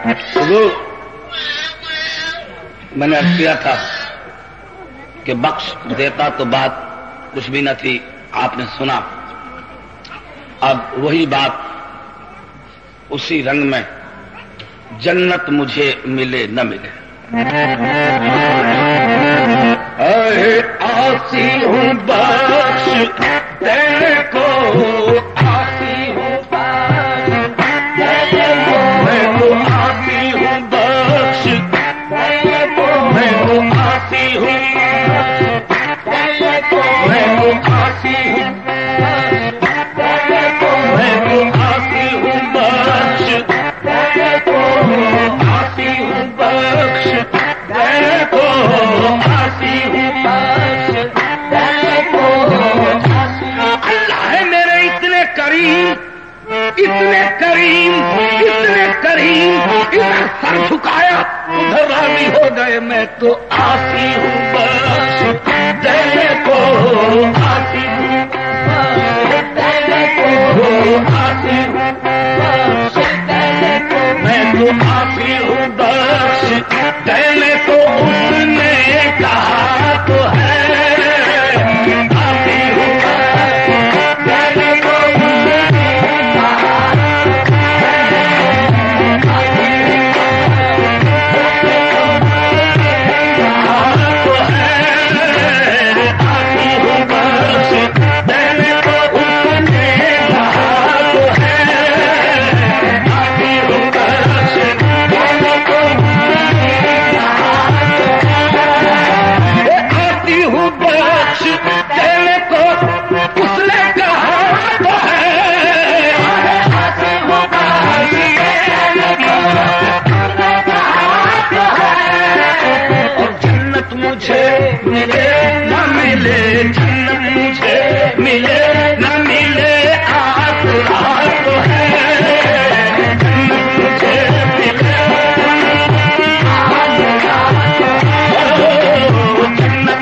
حضور میں نے عرض کیا تھا کہ بخش دیتا تو بات کچھ بھی نہ تھی، آپ نے سنا، اب وہی بات اسی رنگ میں، جنت مجھے ملے نہ ملے۔ اے آسی ہوں بخش تیرے کو، آسی ہوں بخش تیرے کو، میں تو آسی ہوں بخش تیرے کو، میں تو آسی ہوں تیرے کو، میں تو آسی ہوں تیرے کو، میں تو آسی ہوں بخش تیرے کو، آسی ہوں بخش تیرے کو، آسی ہوں بخش تیرے کو۔ اللہ ہے میرے اتنے کریم، اتنے کریم، اتنے کریم، ادھر سر جھکایا ادھر راضی ہو گئے، میں تو آسی ہوں بخش تیرے کو، آسی ہوں بخش تیرے کو، آسی ہوں بخش تیرے کو، میں تو آسی ہوں بخش تیرے کو۔ اس نے کہا تو ہے آسی ہوں بخش تیرے کو، ملے نہ ملے جنت مجھے ملے نہ ملے، آس رات ہے جنت مجھے ملے، جنت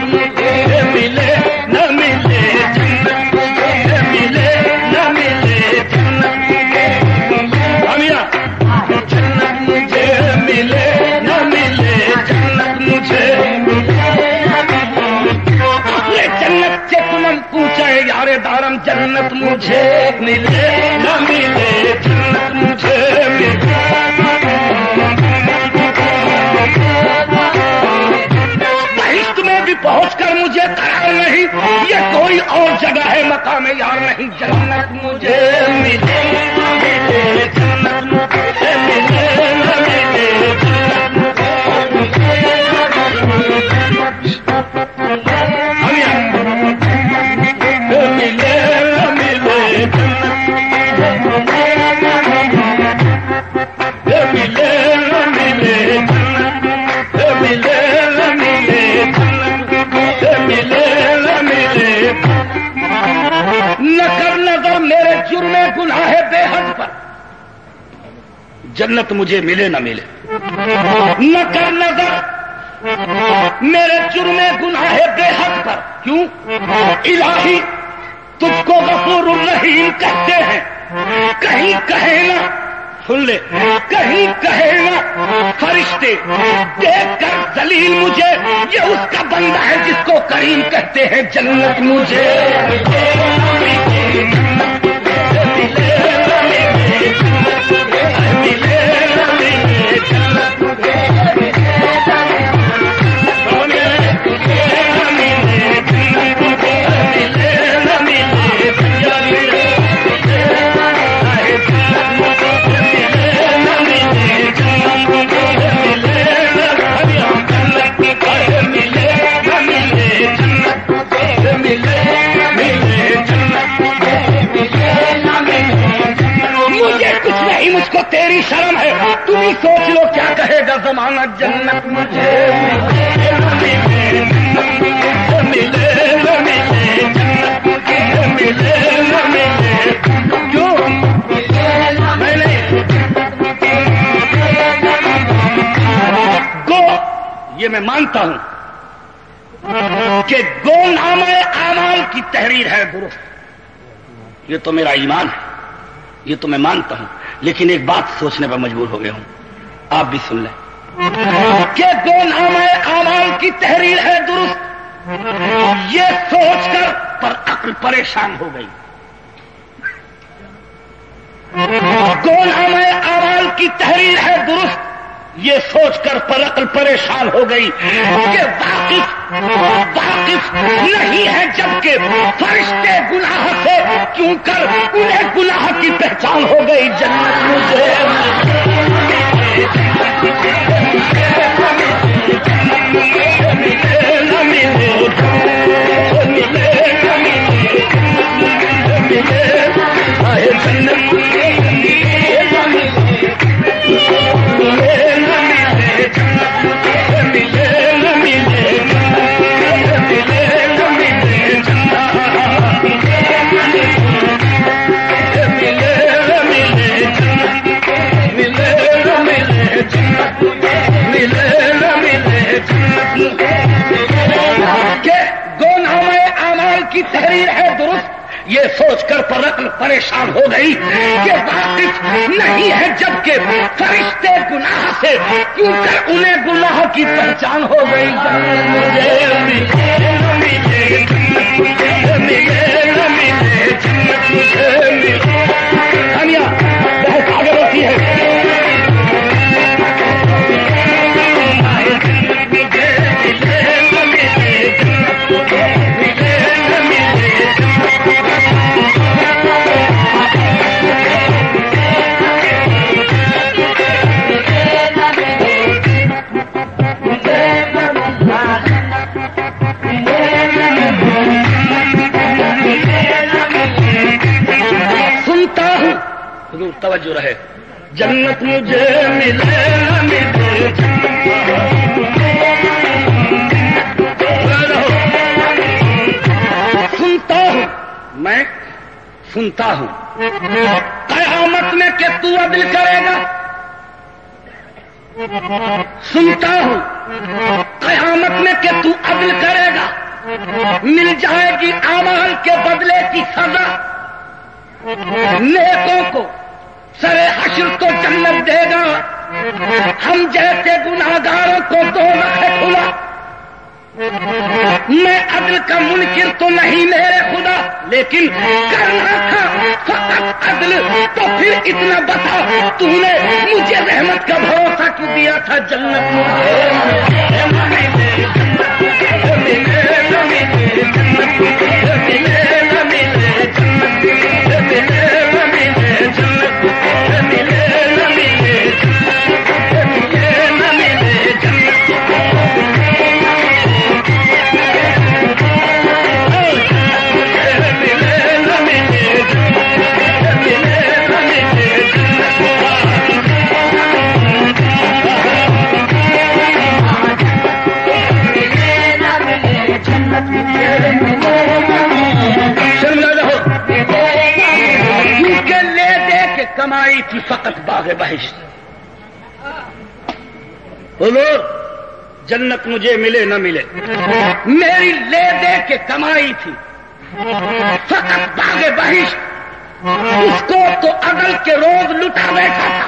مجھے ملے نہ ملے، جنت مجھے ملے نہ ملے، جنت جنت مجھے ملے نہ ملے، جنت مجھے جنت سے تمم پوچھے یار دارم، جنت مجھے ملے نہ ملے، جنت مجھے ملے، بہشت میں بھی پہنچ کر مجھے قرار نہیں، یہ کوئی اور جگہ ہے مقام یار نہیں، جنت مجھے ملے نہ ملے، جنت مجھے ملے نہ ملے، جنت مجھے گناہ بے حد پر جنت مجھے ملے نہ ملے، نہ کر نظر میرے جرم گناہ بے حد پر، کیوں؟ الہی تجھ کو غفور الرحیم کہتے ہیں، کہیں کہے نا، سن لے، کہیں کہے نا فرشتے دیکھ کر ذلیل مجھے، یہ اس کا بندہ ہے جس کو کریم کہتے ہیں، جنت مجھے مجھ کو تیری شرم ہے، تم ہی سوچ لو کیا کہے گا زمانہ، جنت مجھے ملے نہ ملے، جنت مجھے ملے نہ ملے، کیوں؟ میں نہیں گو، یہ میں مانتا ہوں کہ گو نامہ اعمال کی تحریر ہے درست، یہ تو میرا ایمان ہے، یہ تو میں مانتا ہوں، لیکن ایک بات سوچنے پر مجبور ہو گیا ہوں، آپ بھی سن لیں کہ دو نامہ اعمال کی تحریر ہے درست، یہ سوچ کر پر عقل پریشان ہو گئی. دو نامہ اعمال کی تحریر ہے درست، یہ سوچ کر پر عقل پریشان ہو گئی کہ واقف نہیں ہے جبکہ فرشتے گناہ سے کیوں کر انہیں گناہ کی پہچان ہو گئی. جنت کی تحریر ہے درست، یہ سوچ کر پر عقل پریشان ہو گئی کہ واقف نہیں ہے جبکہ فرشتے گناہ سے کیوں کر انہیں گناہ کی پہچان ہو گئی. بہت آگے ہوتی ہے. توجہ رہے. جنت مجھے ملے نہ ملے سنتا ہوں، میں سنتا ہوں قیامت میں کہ تو عدل کرے گا. سنتا ہوں قیامت میں کہ تو عدل کرے گا، مل جائے گی اعمال کے بدلے کی سزا. نیکوں کو سرے حشر تو جنت دے گا، ہم جیسے گناہگاروں کو دوزخ کھلا. میں عدل کا منکر تو نہیں میرے خدا، لیکن کرنا تھا فقط عدل. تو پھر اتنا بتا تو نے مجھے رحمت کا بھروسہ کیوں دیا تھا. جنت کمائی تھی فقط باغ بہشت. حضور جنت مجھے ملے نہ ملے، میری لے دے کے کمائی تھی فقط باغ بہشت. اس کو تو عدل کے روز لٹا بیٹھا تھا،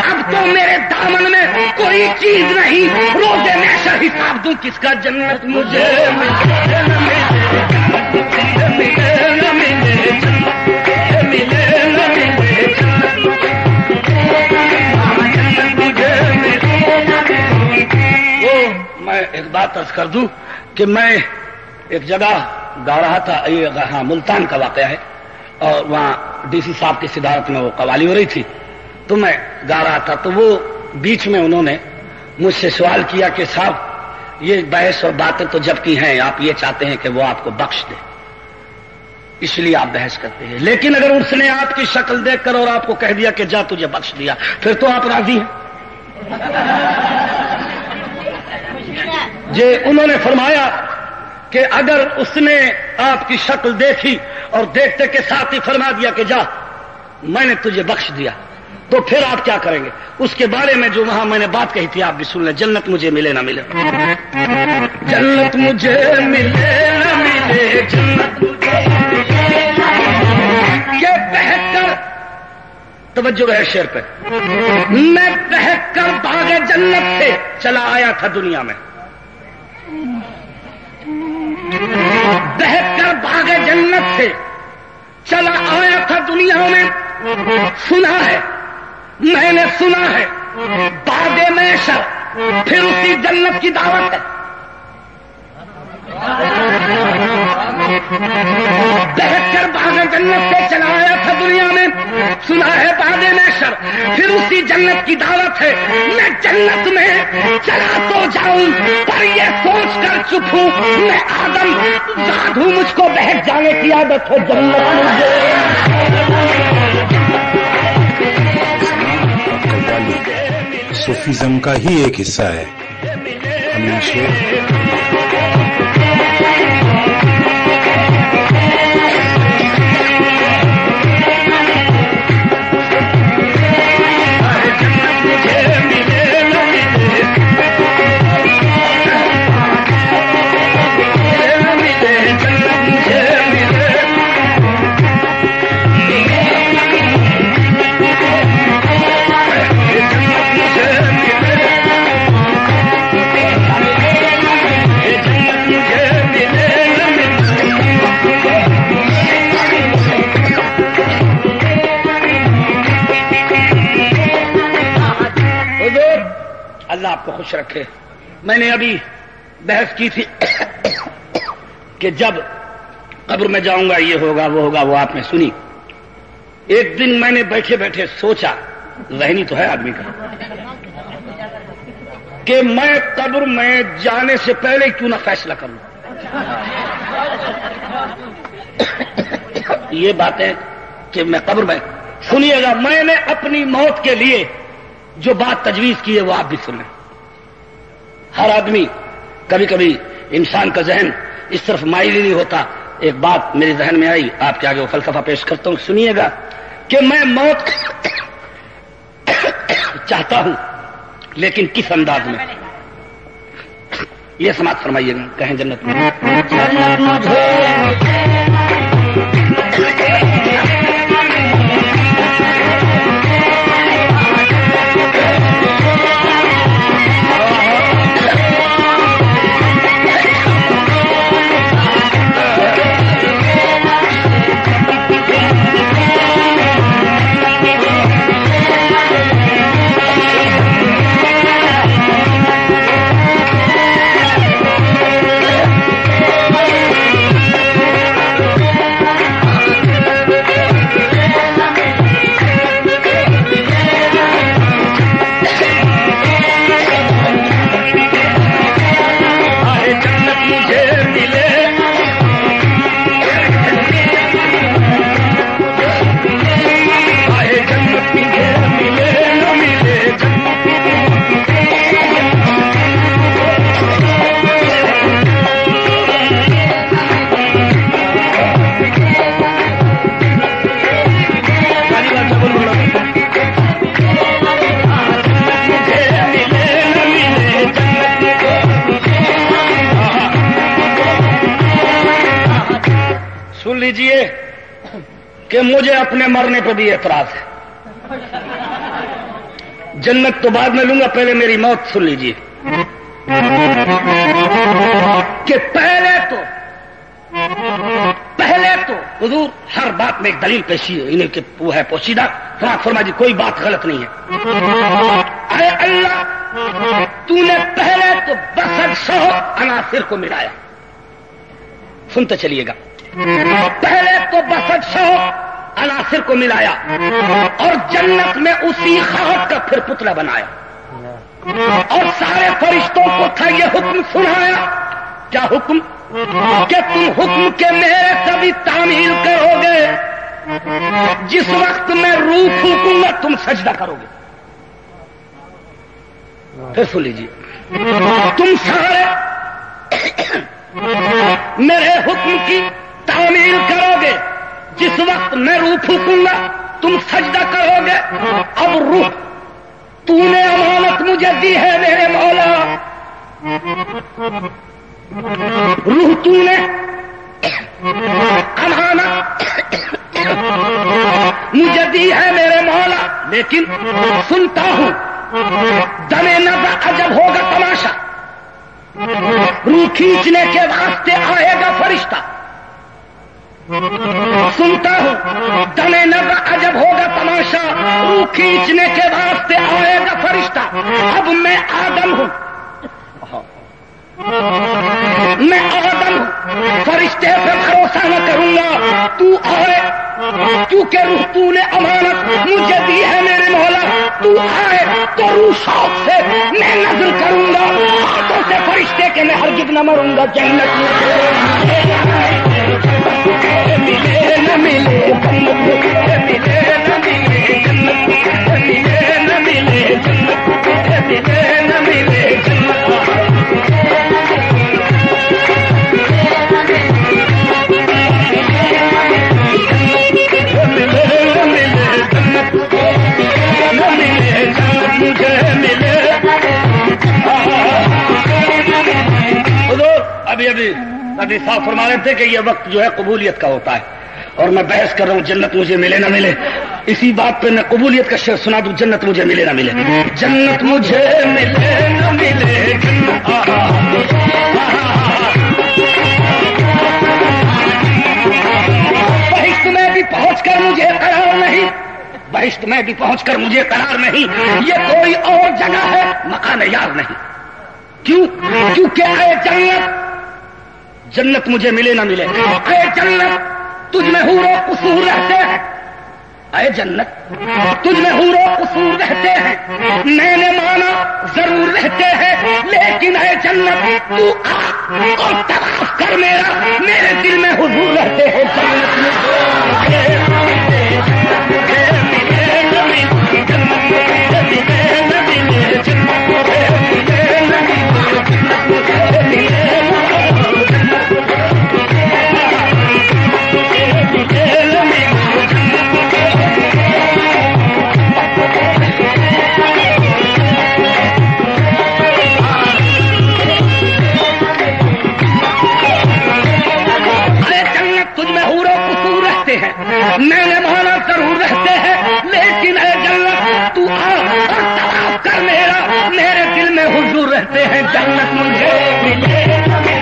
اب تو میرے دامن میں کوئی چیز نہیں. روز محشر حساب دوں کس کا. جنت مجھے ملے نہ میں ایک بات عرض کر دوں کہ میں ایک جگہ گا رہا تھا، ہاں ملتان کا واقعہ ہے، اور وہاں ڈی سی صاحب کی صدارت میں وہ قوالی ہو رہی تھی، تو میں گا رہا تھا. تو وہ بیچ میں انہوں نے مجھ سے سوال کیا کہ صاحب یہ بحث اور باتیں تو جب کی ہیں، آپ یہ چاہتے ہیں کہ وہ آپ کو بخش دے، اس لیے آپ بحث کرتے ہیں، لیکن اگر اس نے آپ کی شکل دیکھ کر اور آپ کو کہہ دیا کہ جا تجھے بخش دیا، پھر تو آپ راضی ہیں. جی انہوں نے فرمایا کہ اگر اس نے آپ کی شکل دیکھی اور دیکھتے کے ساتھ ہی فرما دیا کہ جا میں نے تجھے بخش دیا، تو پھر آپ کیا کریں گے؟ اس کے بارے میں جو وہاں میں نے بات کہی تھی آپ بھی سن لیں. جنت مجھے ملے نہ ملے، جنت مجھے ملے نہ ملے، جنت مجھے ملے نہ ملے. یہ بہتر توجہ ہے شعر پہ. میں بہک کر بھاگے جنت سے چلا آیا تھا دنیا میں. بہک کر بھاگے جنت سے چلا آیا تھا دنیا میں. سنا ہے میں نے سنا ہے بعد میں شر پھر اسی جنت کی دعوت ہے. بہک کر بھاگے جنت سے چلا آیا تھا دنیا میں. سنا ہے بعد میں شر پھر اسی جنت کی دعوت ہے. میں جنت میں چلا تو جاؤں پر یہ سوچ کر چپ ہوں میں آدم ذات ہوں. مجھ کو بہک جانے کی عادت ہے. جنت صوفیزم کا ہی ایک حصہ ہے. ہمیشہ آپ کو خوش رکھے. میں نے ابھی بحث کی تھی کہ جب قبر میں جاؤں گا یہ ہوگا وہ ہوگا, وہ آپ نے سنی. ایک دن میں نے بیٹھے بیٹھے سوچا, ذہنی تو ہے آدمی کا, کہ میں قبر میں جانے سے پہلے کیوں نہ فیصلہ کر لوں. یہ باتیں کہ میں قبر میں سنیے گا. میں نے اپنی موت کے لیے جو بات تجویز کی ہے وہ آپ بھی سن لیں. ہر آدمی کبھی کبھی انسان کا ذہن اس طرف مائل ہی نہیں ہوتا. ایک بات میرے ذہن میں آئی, آپ کے آگے وہ فلسفہ پیش کرتا ہوں, سنیے گا کہ میں موت چاہتا ہوں لیکن کس انداز میں. یہ سماعت فرمائیے گا. کہیں جنت میں لیجئے کہ مجھے اپنے مرنے پہ بھی اعتراض ہے. جنت تو بعد میں لوں گا, پہلے میری موت سن لیجئے کہ پہلے تو حضور ہر بات میں ایک دلیل پیشی ہے انہیں کہ وہ ہے پوشیدہ. فرما جی کوئی بات غلط نہیں ہے. اے اللہ تو نے پہلے تو بسط 100 عناصر کو ملایا. سنتے چلیے گا. پہلے تو بسط 100 عناصر کو ملایا اور جنت میں اسی خاک کا پھر پتلا بنایا اور سارے فرشتوں کو تھا یہ حکم سنایا. کیا حکم؟ کہ تم حکم کے میرے سبھی تعمیل کرو گے. جس وقت میں روح پھونکوں گا تم سجدہ کرو گے. پھر سن لیجیے, تم سارے میرے حکم کی تعمیل کرو گے. جس وقت میں روح پھونکوں گا تم سجدہ کرو گے. اب روح تو نے امانت مجھے دی ہے میرے مولا, روح تو نے امانت مجھے دی ہے میرے مولا لیکن سنتا ہوں دم نظر عجب ہوگا تماشا، روح کھینچنے کے واسطے آئے گا فرشتہ، سنتا ہوں دم نظر عجب ہوگا تماشا، روح کھینچنے کے واسطے آئے گا فرشتہ، اب میں آدم ہوں، میں آدم ہوں، فرشتے پہ بھروسہ نہ کروں گا، تو آئے کیونکہ روح تو نے امانت مجھے دی ہے میرے مولا، تو آئے تو روح شوق سے میں نظر کروں گا، ہاتھوں سے فرشتے کے میں ہرگز نہ مروں گا، جنت ملے نہ ملے جنت ملے نہ ملے جنت ملے نہ ملے جنت ملے نہ ملے جنت ابھی صاحب فرما رہے تھے کہ یہ وقت جو ہے قبولیت کا ہوتا ہے، اور میں بحث کر رہا ہوں جنت مجھے ملے نہ ملے، اسی بات پہ میں قبولیت کا شعر سنا دوں، جنت مجھے ملے نہ ملے، جنت مجھے ملے نہ ملے بہشت میں بھی پہنچ کر مجھے قرار نہیں، بہشت میں بھی پہنچ کر مجھے قرار نہیں، یہ کوئی اور جگہ ہے مکان یار نہیں، کیوں؟ کیونکہ اے جنت، جنت مجھے ملے نہ ملے، اے جنت تجھ میں حور و قصور رہتے ہیں، اے جنت تجھ میں حور و قصور رہتے ہیں، میں نے مانا ضرور رہتے ہیں، لیکن اے جنت تو آ اور طواف کر میرا، میرے دل میں حضور رہتے ہیں، جنت میں نے مانا ضرور رہتے ہیں، لیکن اے جنت تو آ اور طواف کر میرا، میرے دل میں حضور رہتے ہیں، جنت مجھے ملے نہ ملے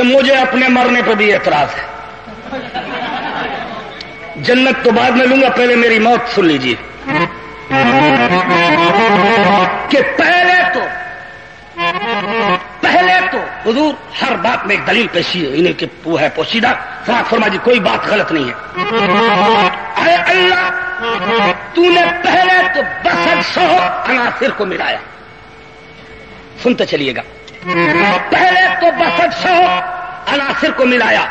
مجھے اپنے مرنے پہ بھی اعتراض ہے، جنت تو بعد میں لوں گا، پہلے میری موت سن لیجیے کہ پہلے تو حضور ہر بات میں ایک دلیل پیشی ہے، انہیں کہ وہ ہے پوشیدہ، سماعت فرما جی کوئی بات غلط نہیں ہے، اے اللہ تو نے پہلے تو بسد 100 عناصر کو ملایا، سنتے چلیے گا، پہلے تو بسد 100 عناصر کو ملایا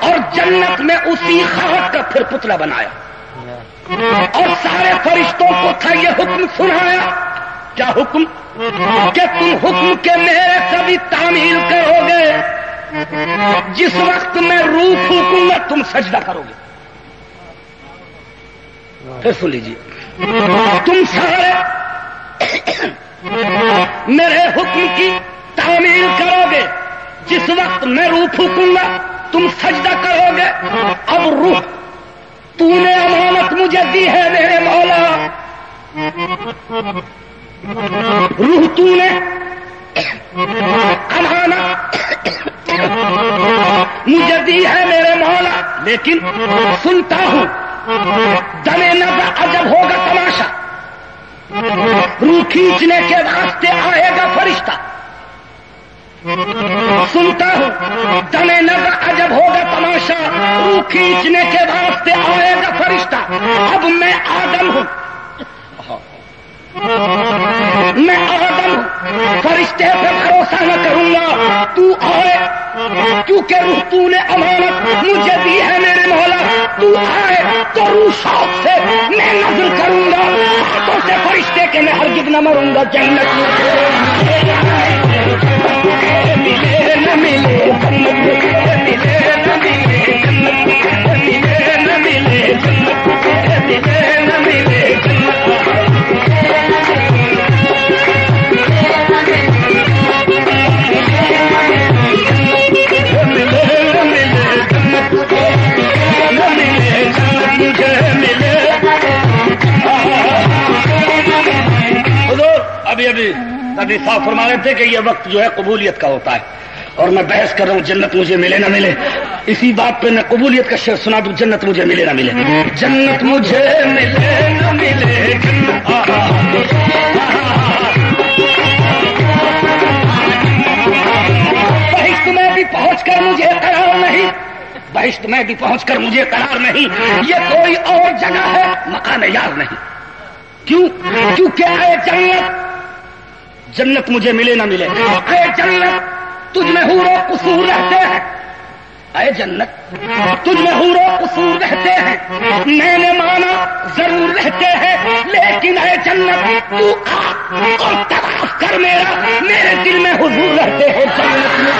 اور جنت میں اسی خاک کا پھر پتلا بنایا، اور سارے فرشتوں کو تھا یہ حکم سنایا، کیا حکم؟ کہ تم حکم کے میرے کبھی تعمیل کرو گے، جس وقت میں روح پھونکوں گا تم سجدہ کرو گے، پھر سن لیجیے، تم سارے میرے حکم کی تعمیل کرو گے، جس وقت میں روح پھونکوں گا تم سجدہ کرو گے، اب روح تو نے امانت مجھے دی ہے میرے مولا، روح تو نے امانت مجھے دی ہے میرے مولا، لیکن سنتا ہوں دمے نظر عجب ہوگا تماشا، روح کھینچنے کے واسطے آئے گا فرشتہ، سنتا ہوں دمے نظر عجب ہوگا تماشا، روح کھینچنے کے واسطے آئے گا فرشتہ۔ اب میں آدم ہوں، میں آدم ہوں، فرشتے پہ بھروسہ نہ کروں گا، تو آئے کیونکہ روح تو نے امانت مجھے دی ہے میرے مولا، تو آئے تو روح شوق سے میں نظر کروں گا، ہاتھوں سے فرشتے کے میں ہرگز نہ مروں گا۔ جنت ملے نہ ملے، جنت ملے نہ ملے، جنت ملے نہ ملے، جنت ملے نہ ملے، ابھی صاحب فرما رہے تھے کہ یہ وقت جو ہے قبولیت کا ہوتا ہے، اور میں بحث کر رہا ہوں جنت مجھے ملے نہ ملے، اسی بات پہ میں قبولیت کا شعر سنا دوں، جنت مجھے ملے نہ ملے، جنت مجھے ملے نہ ملے، بہشت میں بھی پہنچ کر مجھے قرار نہیں، بہشت میں بھی پہنچ کر مجھے قرار نہیں، یہ کوئی اور جگہ ہے مقام یار نہیں۔ کیوں؟ کیونکہ اے جنت، جنت مجھے ملے نہ ملے، اے جنت تجھ میں حور و قصور رہتے ہیں، اے جنت تجھ میں حور و قصور رہتے ہیں، میں نے مانا ضرور رہتے ہیں، لیکن اے جنت تو آ اور طواف کر میرا، میرے دل میں حضور رہتے ہیں۔ جنت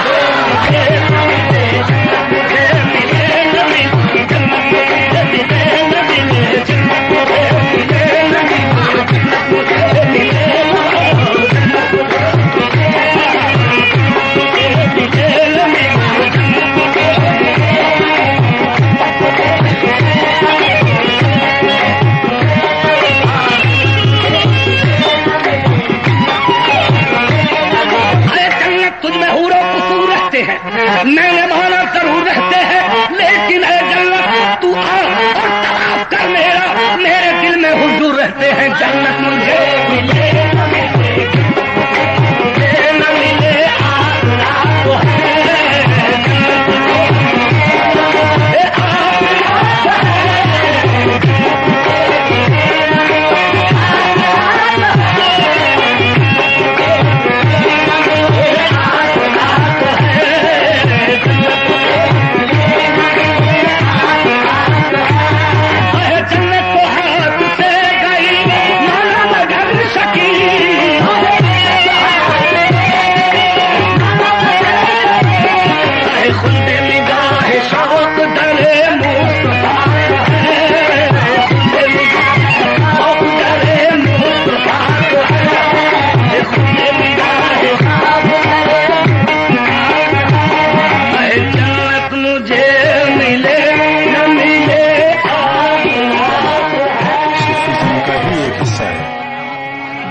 میں نے مانا ضرور رہتے ہیں، لیکن اے جنت تو آ اور طواف کر میرا، میرے دل میں حضور رہتے ہیں۔ جنت مجھے ملے نہ ملے، نہ ملے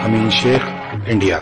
امین شیخ، انڈیا۔